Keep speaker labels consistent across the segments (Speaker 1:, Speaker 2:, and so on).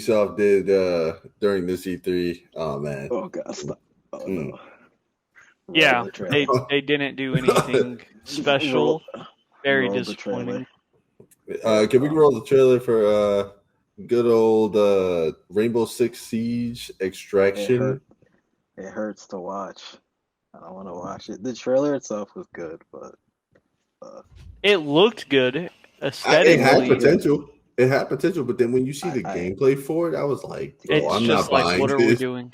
Speaker 1: Ubisoft did during this E3. Oh man.
Speaker 2: Oh god, stop. Oh no.
Speaker 3: Yeah, they didn't do anything special. Very disappointing.
Speaker 1: Can we roll the trailer for good old Rainbow Six Siege Extraction?
Speaker 2: It hurts to watch. I don't want to watch it. The trailer itself was good, but
Speaker 3: it looked good aesthetically.
Speaker 1: It had potential. It had potential, but then when you see the gameplay for it, I was like, I'm not buying
Speaker 3: what
Speaker 1: this.
Speaker 3: Are we doing?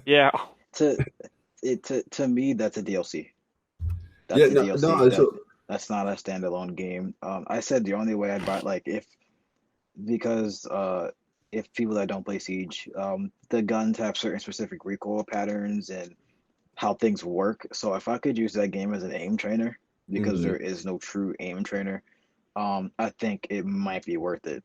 Speaker 3: Yeah.
Speaker 2: To me, that's a DLC. That's a DLC. That's not a standalone game. I said the only way I'd buy because if people that don't play Siege, the guns have certain specific recoil patterns and how things work. So if I could use that game as an aim trainer, because there is no true aim trainer, I think it might be worth it.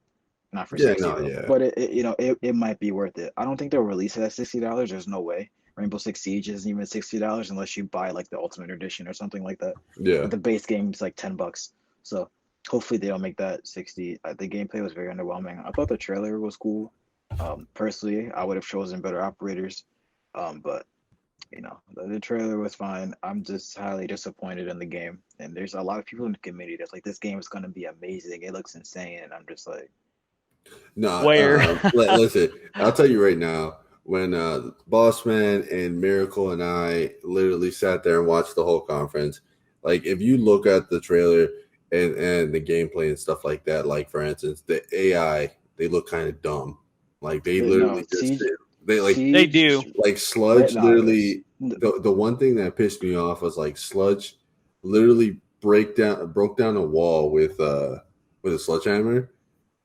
Speaker 2: Not for $60, but it might be worth it. I don't think they'll release it at $60. There's no way. Rainbow Six Siege isn't even $60 unless you buy like the Ultimate Edition or something like that.
Speaker 1: Yeah.
Speaker 2: But the base game is like $10. So hopefully they don't make that 60. The gameplay was very underwhelming. I thought the trailer was cool. Personally, I would have chosen better operators. But the trailer was fine. I'm just highly disappointed in the game. And there's a lot of people in the community that's like, this game is going to be amazing. It looks insane. And I'm just like,
Speaker 1: no. Listen, I'll tell you right now. When Bossman and Miracle and I literally sat there and watched the whole conference, like if you look at the trailer and the gameplay and stuff like that, like for instance, the AI, they look kind of dumb. Like they literally they
Speaker 3: do.
Speaker 1: Like Sludge literally the one thing that pissed me off was like Sludge literally broke down a wall with a sledgehammer,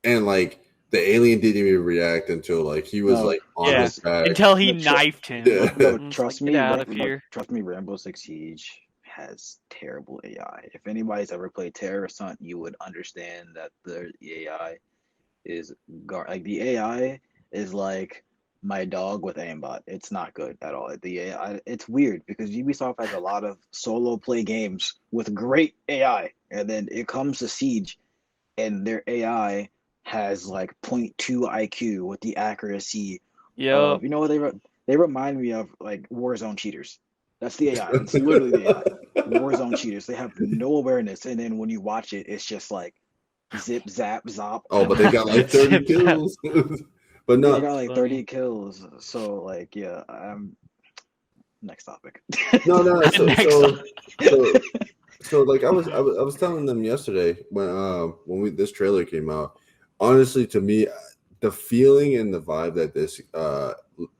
Speaker 1: and like the alien didn't even react until like he was like on his back
Speaker 3: until he knifed him.
Speaker 2: No, trust me, Rainbow Six Siege has terrible AI. If anybody's ever played Terrorist Hunt, you would understand that the AI is like the AI is like my dog with aimbot. It's not good at all. The AI, it's weird because Ubisoft has a lot of solo play games with great AI, and then it comes to Siege, and their AI has like 0.2 IQ with the accuracy.
Speaker 3: Yeah,
Speaker 2: you know what they remind me of, like Warzone cheaters. That's the AI. It's literally the AI. Warzone cheaters. They have no awareness, and then when you watch it, it's just like zip, zap, zop.
Speaker 1: Oh, but they got like 30 kills. But no,
Speaker 2: they got like 30 kills. So like, yeah, next topic.
Speaker 1: No. So like I was telling them yesterday when this trailer came out. Honestly, to me, the feeling and the vibe that this I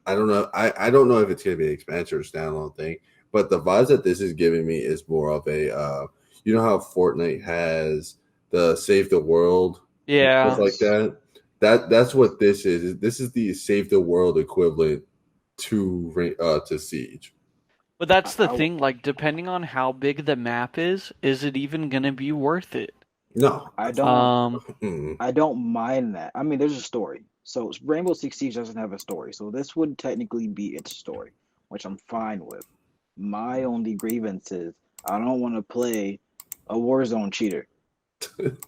Speaker 1: don't know. I don't know if it's gonna be an expansion or standalone thing, but the vibes that this is giving me is more of a you know how Fortnite has the Save the World, stuff like that. That's what this is. This is the Save the World equivalent to Siege.
Speaker 3: But that's the thing. Like, depending on how big the map is it even gonna be worth it?
Speaker 1: No,
Speaker 2: I don't. I don't mind that. I mean, there's a story. So Rainbow Six Siege doesn't have a story, so this would technically be its story, which I'm fine with. My only grievance is I don't want to play a Warzone cheater.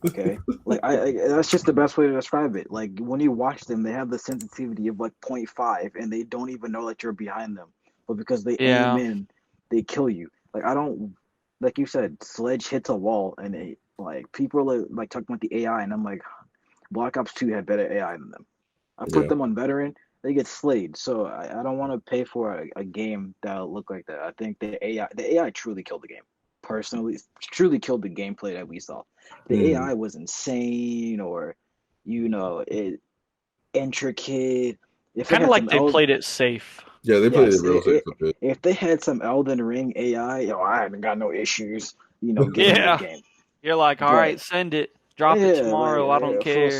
Speaker 2: Okay, like I that's just the best way to describe it. Like when you watch them, they have the sensitivity of like 0.5, and they don't even know that you're behind them, but because they aim in, they kill you. Like I don't, like you said, Sledge hits a wall, and they. Like people are like talking about the AI, and I'm like, Black Ops 2 had better AI than them. I put them on veteran, they get slayed. So I don't want to pay for a game that'll look like that. I think the AI truly killed the game. Personally, truly killed the gameplay that we saw. The AI was insane, or it intricate.
Speaker 3: Kind of like they played it safe.
Speaker 1: Yeah, they played it real safe a bit.
Speaker 2: If they had some Elden Ring AI, I haven't got no issues. Getting the game.
Speaker 3: You're like, all right, send it. Drop it tomorrow. I don't care.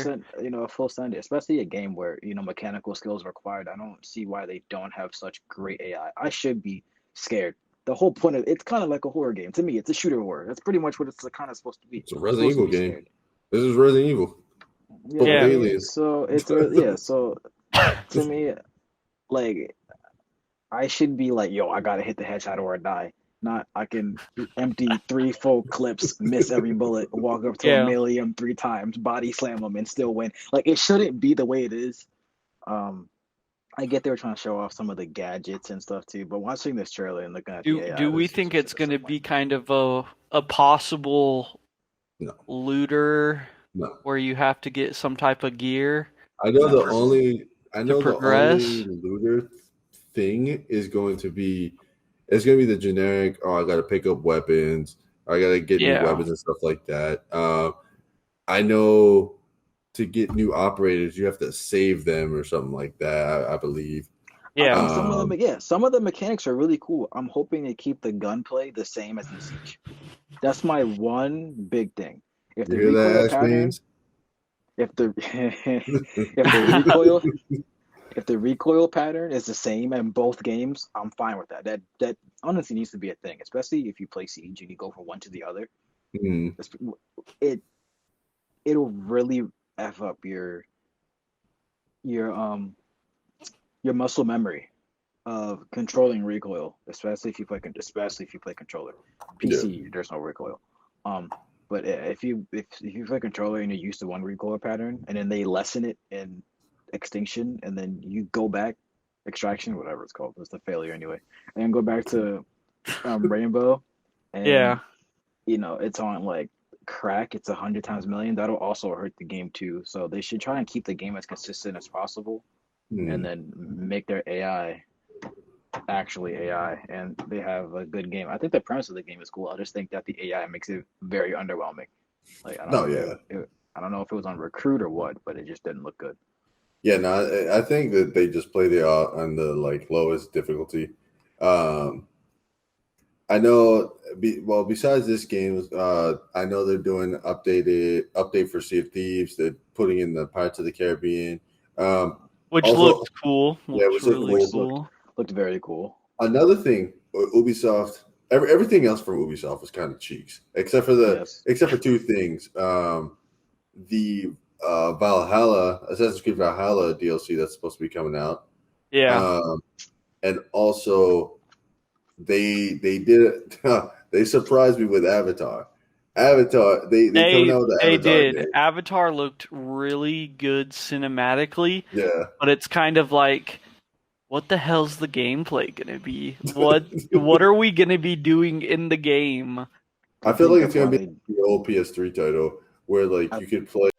Speaker 2: Full send it. Especially a game where, mechanical skills required. I don't see why they don't have such great AI. I should be scared. The whole point of it's kind of like a horror game. To me, it's a shooter horror. That's pretty much what it's kind of supposed to be.
Speaker 1: It's a Resident Evil game. Scared. This is Resident Evil.
Speaker 2: Yeah. So it's So to me, like, I should be like, yo, I gotta hit the headshot or I die. Not I can empty 3 full clips, miss every bullet, walk up to a million 3 times, body slam them, and still win. Like it shouldn't be the way it is. I get they were trying to show off some of the gadgets and stuff too, but watching this trailer and looking at the AI,
Speaker 3: Do we
Speaker 2: this
Speaker 3: think
Speaker 2: just
Speaker 3: it's going to
Speaker 2: disappointing.
Speaker 3: be kind of a possible
Speaker 1: No.
Speaker 3: looter
Speaker 1: No.
Speaker 3: where you have to get some type of gear?
Speaker 1: I know
Speaker 2: Not
Speaker 1: the
Speaker 2: for me.
Speaker 1: only
Speaker 3: progress?
Speaker 1: looter thing is going to be the generic. Oh, I got to pick up weapons. Or I got to get new
Speaker 3: Yeah.
Speaker 1: weapons and stuff like that. I know to get new operators, you have to save them or something like that. I believe.
Speaker 2: I think
Speaker 3: Yeah.
Speaker 2: some of the mechanics are really cool. I'm hoping they keep the gunplay the same as in Siege. That's my one big thing. If
Speaker 1: You
Speaker 2: the
Speaker 1: hear
Speaker 2: recoil
Speaker 1: that, Ash
Speaker 2: pattern,
Speaker 1: Beans?
Speaker 2: if the if the recoil if the recoil pattern is the same in both games, I'm fine with that. That honestly needs to be a thing, especially if you play Siege and you go from one to the other.
Speaker 1: Mm.
Speaker 2: It it'll really f up your your muscle memory of controlling recoil, especially if you play controller. PC,
Speaker 1: Yeah.
Speaker 2: there's no recoil. But if you play controller and you're used to one recoil pattern, and then they lessen it in extinction, and then you go back extraction, whatever it's called, it's the failure anyway, and then go back to rainbow, and
Speaker 3: Yeah.
Speaker 2: it's on like crack, it's 100 times million. That'll also hurt the game too. So they should try and keep the game as consistent as possible, and
Speaker 1: Mm.
Speaker 2: then make their AI actually AI, and they have a good game. I think the premise of the game is cool. I just think that the AI makes it very underwhelming. Like
Speaker 1: No, yeah.
Speaker 2: I don't know if it was on Recruit or what, but it just didn't look good.
Speaker 1: Yeah, no, I think that they just play the on the like lowest difficulty. I know. Besides this game, I know they're doing an update for Sea of Thieves. They're putting in the Pirates of the Caribbean,
Speaker 3: Which
Speaker 1: also,
Speaker 3: looked cool.
Speaker 1: yeah,
Speaker 3: Looks
Speaker 1: which looked
Speaker 3: really
Speaker 1: cool.
Speaker 2: Looked very cool.
Speaker 1: Another thing, Ubisoft. Everything else from Ubisoft was kind of cheeks, except for two things. The Valhalla, Assassin's Creed Valhalla DLC that's supposed to be coming out.
Speaker 3: Yeah.
Speaker 1: And also they did it. They surprised me with Avatar. Avatar, they coming out with the Avatar
Speaker 3: did.
Speaker 1: game.
Speaker 3: Avatar looked really good cinematically.
Speaker 1: Yeah,
Speaker 3: but it's kind of like, what the hell's the gameplay gonna be? What are we gonna be doing in the game?
Speaker 1: I feel like it's gonna be the old PS3 title where like you could play